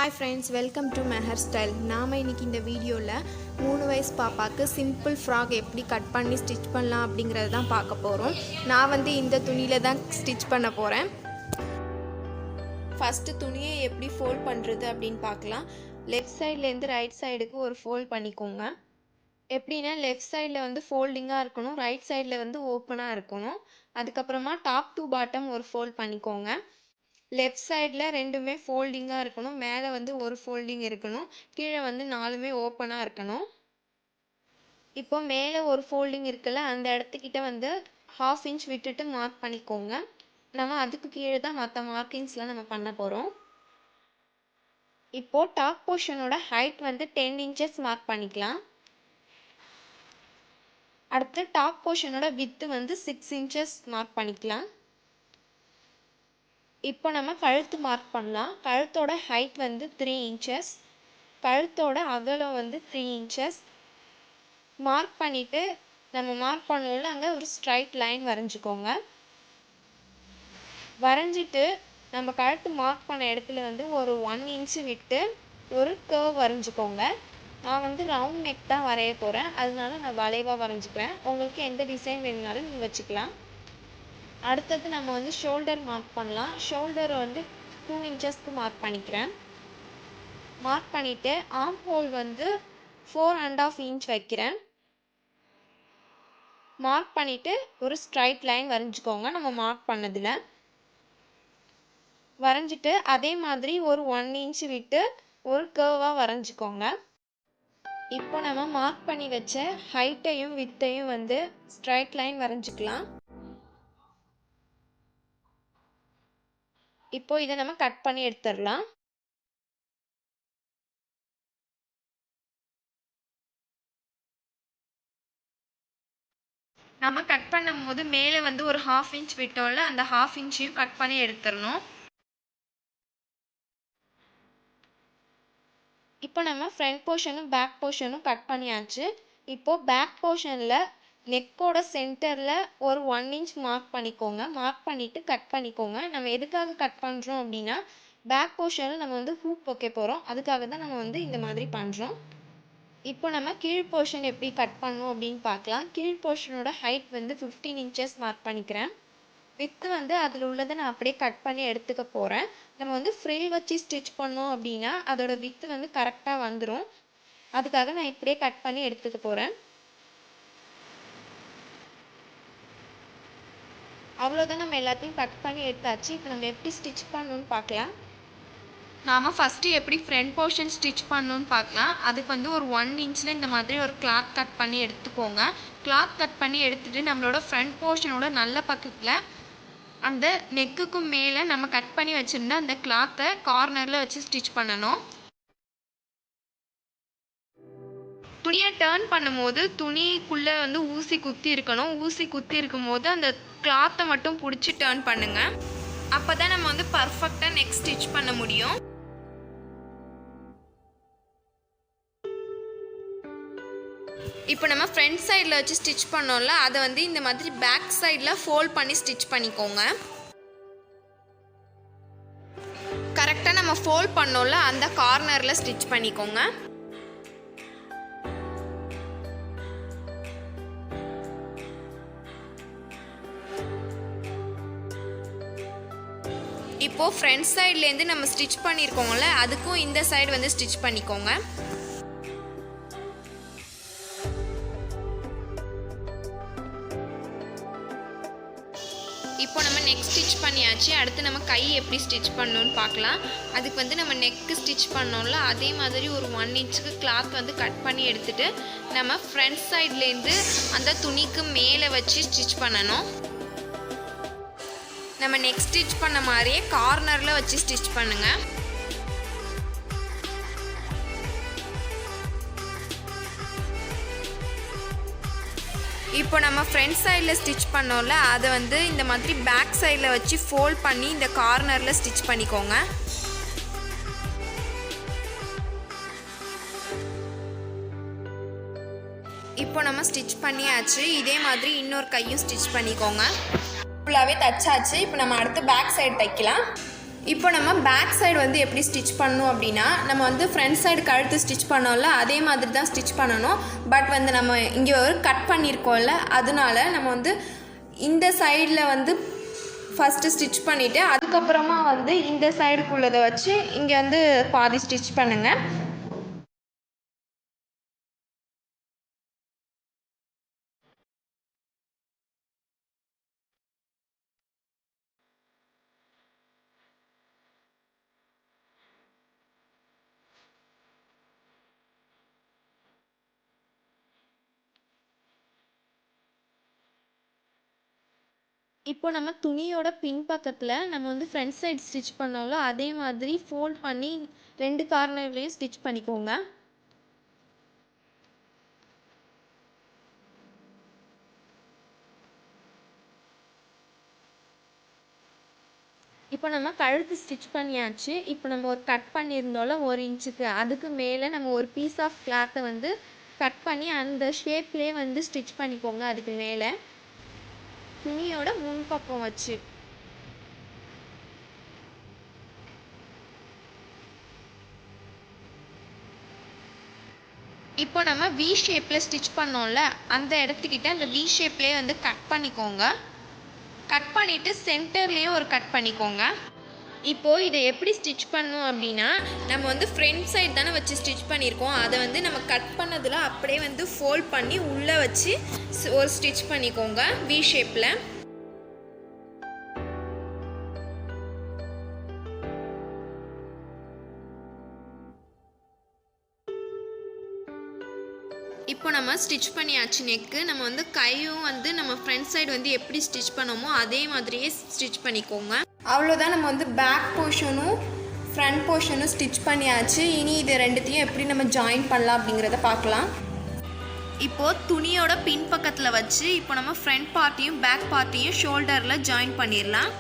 Hi friends, welcome to my hair style. நாம் இன்றைக்கி இந்த வீடியோவில் 3 வயசு பாப்பாவுக்கு சிம்பிள் ஃப்ராக் எப்படி கட் பண்ணி ஸ்டிச் பண்ணலாம் அப்படிங்கிறது தான் பார்க்க போகிறோம். நான் இந்த துணியில் தான் ஸ்டிச் பண்ண போகிறேன். ஃபஸ்ட்டு துணியை எப்படி ஃபோல்ட் பண்ணுறது அப்படின்னு பார்க்கலாம். லெஃப்ட் சைட்லேருந்து ரைட் சைடுக்கு ஒரு ஃபோல்ட் பண்ணிக்கோங்க. எப்படின்னா லெஃப்ட் சைடில் ஃபோல்டிங்காக இருக்கணும், ரைட் சைடில் ஓப்பனாக இருக்கணும். அதுக்கப்புறமா டாப் டு பாட்டம் ஒரு ஃபோல்ட் பண்ணிக்கோங்க. லெஃப்ட் சைடில் ரெண்டுமே ஃபோல்டிங்காக இருக்கணும். மேலே ஒரு ஃபோல்டிங் இருக்கணும், கீழே 4மே ஓப்பனாக இருக்கணும். இப்போ மேலே ஒரு ஃபோல்டிங் இருக்குல்ல, அந்த இடத்துக்கிட்ட 1/2 இன்ச் விட்டுட்டு மார்க் பண்ணிக்கோங்க. நம்ம அதுக்கு கீழே தான் மற்ற மார்க்கிங்ஸ்லாம் நம்ம பண்ண போகிறோம். இப்போது டாப் போர்ஷனோட ஹைட் 10 இன்ச்சஸ் மார்க் பண்ணிக்கலாம். அடுத்து டாப் போர்ஷனோட வித்து 6 இன்ச்சஸ் மார்க் பண்ணிக்கலாம். இப்போ நம்ம கழுத்து மார்க் பண்ணலாம். கழுத்தோட ஹைட் 3 இன்ச்சஸ், கழுத்தோட அகலம் 3 இன்ச்சஸ் மார்க் பண்ணிவிட்டு நம்ம மார்க் பண்ணல அங்கே ஒரு ஸ்ட்ரைட் லைன் வரைஞ்சிக்கோங்க. வரைஞ்சிட்டு நம்ம கழுத்து மார்க் பண்ண இடத்துல ஒரு 1 இன்ச்சு விட்டு ஒரு கர்வ் வரைஞ்சிக்கோங்க. நான் ரவுண்ட் நெக் தான் வரைய போகிறேன், அதனால நான் வளைவாக வரைஞ்சிக்கிறேன். உங்களுக்கு எந்த டிசைன் வேணுனாலும் நீங்கள் வச்சுக்கலாம். அடுத்தது நம்ம ஷோல்டர் மார்க் பண்ணலாம். ஷோல்டர் 2 இன்ச்சஸ்க்கு மார்க் பண்ணிக்கிறேன். மார்க் பண்ணிவிட்டு ஆர்ம் ஹோல் 4.5 இன்ச் வைக்கிறேன். மார்க் பண்ணிவிட்டு ஒரு ஸ்ட்ரைட் லைன் வரைஞ்சிக்கோங்க. நம்ம மார்க் பண்ணதில் வரைஞ்சிட்டு அதே மாதிரி ஒரு 1 இன்ச் விட்டு ஒரு கர்வாக வரைஞ்சிக்கோங்க. இப்போ நம்ம மார்க் பண்ணி வச்ச ஹைட்டையும் வித்தையும் ஸ்ட்ரைட் லைன் வரைஞ்சிக்கலாம். இப்போ இதை நம்ம கட் பண்ணி எடுத்துடலாம். நம்ம கட் பண்ணும்போது மேலே ஒரு 1/2 இன்ச் விட்டோம்ல, அந்த 1/2 இன்ச்சையும் கட் பண்ணி எடுத்துடணும். இப்போ நம்ம ஃப்ரண்ட் போர்ஷனும் பேக் போர்ஷனும் கட் பண்ணியாச்சு. இப்போது பேக் போர்ஷனில் நெக்கோட சென்டரில் ஒரு 1 இன்ச் மார்க் பண்ணிக்கோங்க. மார்க் பண்ணிவிட்டு கட் பண்ணிக்கோங்க. நம்ம எதுக்காக கட் பண்ணுறோம் அப்படின்னா, பேக் போர்ஷனில் நம்ம ஹூக் வைக்க போகிறோம், அதுக்காக தான் நம்ம இந்த மாதிரி பண்ணுறோம். இப்போ நம்ம கீழ் போர்ஷன் எப்படி கட் பண்ணணும் அப்படின்னு பார்க்கலாம். கீழ் போர்ஷனோட ஹைட் 15 இன்ச்சஸ் மார்க் பண்ணிக்கிறேன். வித்து அதில் உள்ளதை நான் அப்படியே கட் பண்ணி எடுத்துக்க போகிறேன். நம்ம ஃப்ரில் வச்சு ஸ்டிச் பண்ணோம் அப்படின்னா அதோட வித்து கரெக்டாக வந்துடும். அதுக்காக நான் இப்படியே கட் பண்ணி எடுத்துக்க போகிறேன். அவ்வளோதான், நம்ம எல்லாத்தையும் கட் பண்ணி எடுத்தாச்சு. இப்போ நம்ம எப்படி ஸ்டிச் பண்ணணும்னு பார்க்கலாம். நாம் ஃபஸ்ட்டு எப்படி ஃப்ரண்ட் போர்ஷன் ஸ்டிச் பண்ணணும்னு பார்க்கலாம். அதுக்கு ஒரு 1 இன்ச்சில் இந்த மாதிரி ஒரு கிளாத் கட் பண்ணி எடுத்துக்கோங்க. கிளாத் கட் பண்ணி எடுத்துகிட்டு நம்மளோட ஃப்ரண்ட் போர்ஷனோட நல்ல பக்கத்தில் அந்த நெக்குக்கும் மேலே நம்ம கட் பண்ணி வச்சுருந்த அந்த கிளாத்தை கார்னரில் வச்சு ஸ்டிச் பண்ணணும். துணியை டேர்ன் பண்ணும்போது துணிக்குள்ளே ஊசி குத்தி இருக்கணும். ஊசி குத்தி இருக்கும்போது அந்த கிளாத்தை மட்டும் பிடிச்சி டேர்ன் பண்ணுங்கள். அப்போ தான் நம்ம பர்ஃபெக்டாக நெக் ஸ்டிச் பண்ண முடியும். இப்போ நம்ம ஃப்ரண்ட் சைடில் வச்சு ஸ்டிச் பண்ணோம்ல, அதை இந்த மாதிரி பேக் சைடில் ஃபோல்ட் பண்ணி ஸ்டிச் பண்ணிக்கோங்க. கரெக்டாக நம்ம ஃபோல்ட் பண்ணோம்ல அந்த கார்னரில் ஸ்டிச் பண்ணிக்கோங்க. இப்போது ஃப்ரண்ட் சைட்லேருந்து நம்ம ஸ்டிச் பண்ணியிருக்கோம்ல, அதுக்கும் இந்த சைடு ஸ்டிச் பண்ணிக்கோங்க. இப்போ நம்ம நெக் ஸ்டிச் பண்ணியாச்சு. அடுத்து நம்ம கை எப்படி ஸ்டிச் பண்ணணும்னு பார்க்கலாம். அதுக்கு நம்ம நெக்கு ஸ்டிச் பண்ணோம்ல, அதே மாதிரி ஒரு 1 இன்ச்சுக்கு கிளாத் கட் பண்ணி எடுத்துகிட்டு நம்ம ஃப்ரண்ட் சைட்லேருந்து அந்த துணிக்கு மேலே வச்சு ஸ்டிச் பண்ணணும். நம்ம நெக் ஸ்டிச் பண்ண மாதிரியே கார்னரில் வச்சு ஸ்டிச் பண்ணுங்கள். இப்போ நம்ம ஃப்ரண்ட் சைடில் ஸ்டிச் பண்ணோம்ல, அதை இந்த மாதிரி பேக் சைடில் வச்சு ஃபோல்ட் பண்ணி இந்த கார்னரில் ஸ்டிச் பண்ணிக்கோங்க. இப்போ நம்ம ஸ்டிச் பண்ணியாச்சு. இதே மாதிரி இன்னொரு கையும் ஸ்டிச் பண்ணிக்கோங்க. ஃபுல்லாகவே தைச்சாச்சு. இப்போ நம்ம அடுத்து பேக் சைடு தைக்கலாம். இப்போ நம்ம பேக் சைடு வந்து எப்படி ஸ்டிச் பண்ணணும் அப்படின்னா, நம்ம வந்து ஃப்ரண்ட் சைடு கழுத்து ஸ்டிச் பண்ணோம்ல, அதே மாதிரி தான் ஸ்டிச் பண்ணணும். பட் வந்து நம்ம இங்கே ஒரு கட் பண்ணியிருக்கோம்ல, அதனால நம்ம வந்து இந்த சைடில் வந்து ஃபஸ்ட்டு ஸ்டிச் பண்ணிவிட்டு அதுக்கப்புறமா வந்து இந்த சைடுக்குள்ளதை வச்சு இங்கே வந்து பாதி ஸ்டிச் பண்ணுங்கள். இப்போ நம்ம துணியோட பின்பக்கத்தில் நம்ம வந்து ஃப்ரண்ட் சைடு ஸ்டிச் பண்ணோம்ல, அதே மாதிரி ஃபோல்ட் பண்ணி 2 கார்னர்லேயும் ஸ்டிச் பண்ணிக்கோங்க. இப்போ நம்ம கழுத்து ஸ்டிச் பண்ணியாச்சு. இப்போ நம்ம ஒரு கட் பண்ணியிருந்தோம்ல 1 இன்ச்சுக்கு, அதுக்கு மேலே நம்ம ஒரு பீஸ் ஆஃப் கிளாத்தை வந்து கட் பண்ணி அந்த ஷேப்லேயே வந்து ஸ்டிச் பண்ணிக்கோங்க. அதுக்கு மேலே துணியோட முன்பக்கம் வச்சு. இப்போ நம்ம வி ஷேப்பில் ஸ்டிச் பண்ணோம்ல, அந்த இடத்துக்கிட்ட அந்த வி ஷேப்லேயே வந்து கட் பண்ணிக்கோங்க. கட் பண்ணிவிட்டு சென்டர்லேயும் ஒரு கட் பண்ணிக்கோங்க. இப்போது இதை எப்படி ஸ்டிச் பண்ணணும் அப்படின்னா, நம்ம வந்து ஃப்ரண்ட் சைடு தானே வச்சு ஸ்டிச் பண்ணியிருக்கோம், அதை வந்து நம்ம கட் பண்ணதில் அப்படியே வந்து ஃபோல்ட் பண்ணி உள்ளே வச்சு ஒரு ஸ்டிச் பண்ணிக்கோங்க வி ஷேப்பில். இப்போ நம்ம ஸ்டிச் பண்ணியாச்சு நெக்கு. நம்ம வந்து கையும் வந்து நம்ம ஃப்ரண்ட் சைடு வந்து எப்படி ஸ்டிச் பண்ணோமோ அதே மாதிரியே ஸ்டிச் பண்ணிக்கோங்க. அவ்வளோதான், நம்ம வந்து பேக் போர்ஷனும் ஃப்ரண்ட் போர்ஷனும் ஸ்டிச் பண்ணியாச்சு. இனி இது ரெண்டுத்தையும் எப்படி நம்ம ஜாயின் பண்ணலாம் அப்படிங்கிறத பார்க்கலாம். இப்போது துணியோட பின்பக்கத்தில் வச்சு இப்போ நம்ம ஃப்ரண்ட் பார்ட்டையும் பேக் பார்ட்டையும் ஷோல்டரில் ஜாயின் பண்ணிடலாம்.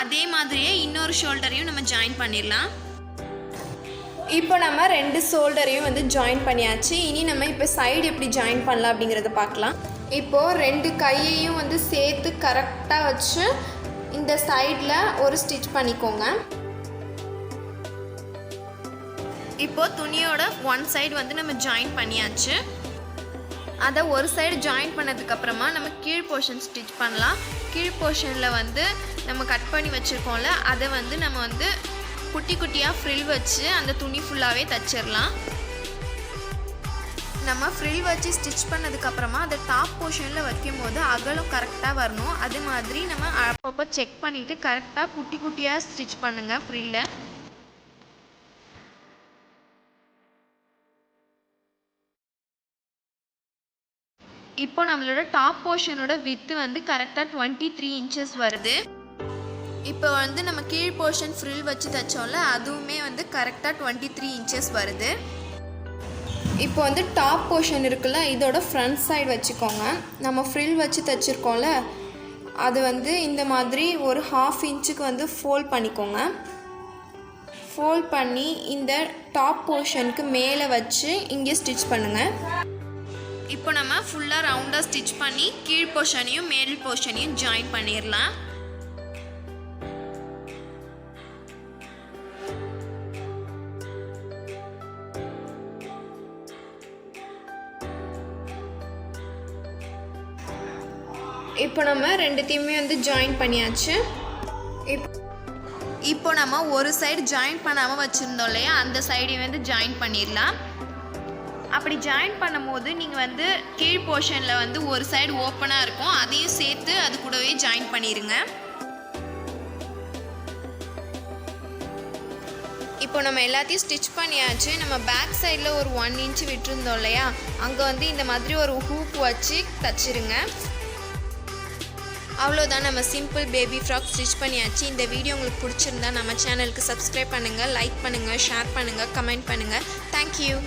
அதே மாதிரியே இன்னொரு ஷோல்டரையும் நம்ம ஜாயின் பண்ணிடலாம். இப்போ நம்ம 2 ஷோல்டரையும் வந்து ஜாயின் பண்ணியாச்சு. இனி நம்ம இப்போ சைடு எப்படி ஜாயின் பண்ணலாம் அப்படிங்கிறத பார்க்கலாம். இப்போது 2 கையையும் வந்து சேர்த்து கரெக்டாக வச்சு இந்த சைடில் ஒரு ஸ்டிச் பண்ணிக்கோங்க. இப்போது துணியோட 1 சைடு வந்து நம்ம ஜாயின் பண்ணியாச்சு. அதை ஒரு சைடு ஜாயின் பண்ணதுக்கப்புறமா நம்ம கீழ் போர்ஷன் ஸ்டிச் பண்ணலாம். கீழ் போர்ஷனில் வந்து நம்ம கட் பண்ணி வச்சுருக்கோம்ல, அதை வந்து நம்ம வந்து குட்டி குட்டியாக ஃப்ரில் வச்சு அந்த துணி ஃபுல்லாகவே தச்சிடலாம். நம்ம ஃப்ரில் வச்சு ஸ்டிச் பண்ணதுக்கப்புறமா அதை டாப் போர்ஷனில் வைக்கும் போது அகலம் கரெக்டாக வரணும். அது மாதிரி நம்ம அப்பப்போ செக் பண்ணிவிட்டு கரெக்டாக குட்டி குட்டியாக ஸ்டிச் பண்ணுங்கள் ஃப்ரில்லை. இப்போ நம்மளோட டாப் போர்ஷனோட வித்து வந்து கரெக்டாக 23 இன்ச்சஸ் வருது. இப்போ வந்து நம்ம கீழ் போர்ஷன் ஃப்ரில் வச்சு தைச்சோம்ல, அதுவுமே வந்து கரெக்டாக 23 இன்ச்சஸ் வருது. இப்போ வந்து டாப் போர்ஷன் இருக்குல்ல, இதோட ஃப்ரண்ட் சைடு வச்சுக்கோங்க. நம்ம ஃப்ரில் வச்சு தைச்சிருக்கோம்ல, அது வந்து இந்த மாதிரி ஒரு 1/2 இன்ச்சுக்கு வந்து ஃபோல்ட் பண்ணிக்கோங்க. ஃபோல்ட் பண்ணி இந்த டாப் போர்ஷனுக்கு மேலே வச்சு இங்கே ஸ்டிச் பண்ணுங்கள். இப்போ நம்ம ஃபுல்லாக ரவுண்டாக ஸ்டிச் பண்ணி கீழ் போர்ஷனையும் மேல் போர்ஷனையும் ஜாயின் பண்ணிடலாம். இப்போ நம்ம ரெண்டுத்தையுமே வந்து ஜாயின் பண்ணியாச்சு. இப்போ நம்ம ஒரு சைடு ஜாயின் பண்ணாமல் வச்சுருந்தோம் இல்லையா, அந்த சைடையும் வந்து ஜாயின் பண்ணிடலாம். அப்படி ஜாயின் பண்ணும்போது நீங்கள் வந்து கீழ் போர்ஷனில் வந்து ஒரு சைடு ஓப்பனாக இருக்கும், அதையும் சேர்த்து அது கூடவே ஜாயின் பண்ணிடுங்க. இப்போ நம்ம எல்லாத்தையும் ஸ்டிச் பண்ணியாச்சு. நம்ம பேக் சைடில் ஒரு 1 இன்ச்சு விட்டுருந்தோம் இல்லையா, அங்கே வந்து இந்த மாதிரி ஒரு ஹூப் வச்சு தச்சிருங்க. அவ்வளோதான், நம்ம சிம்பிள் பேபி ஃப்ராக் ஸ்டிச் பண்ணியாச்சு. இந்த வீடியோ உங்களுக்கு பிடிச்சிருந்தா நம்ம சேனலுக்கு சப்ஸ்கிரைப் பண்ணுங்கள், லைக் பண்ணுங்கள், ஷேர் பண்ணுங்கள், கமெண்ட் பண்ணுங்கள். தேங்க்யூ.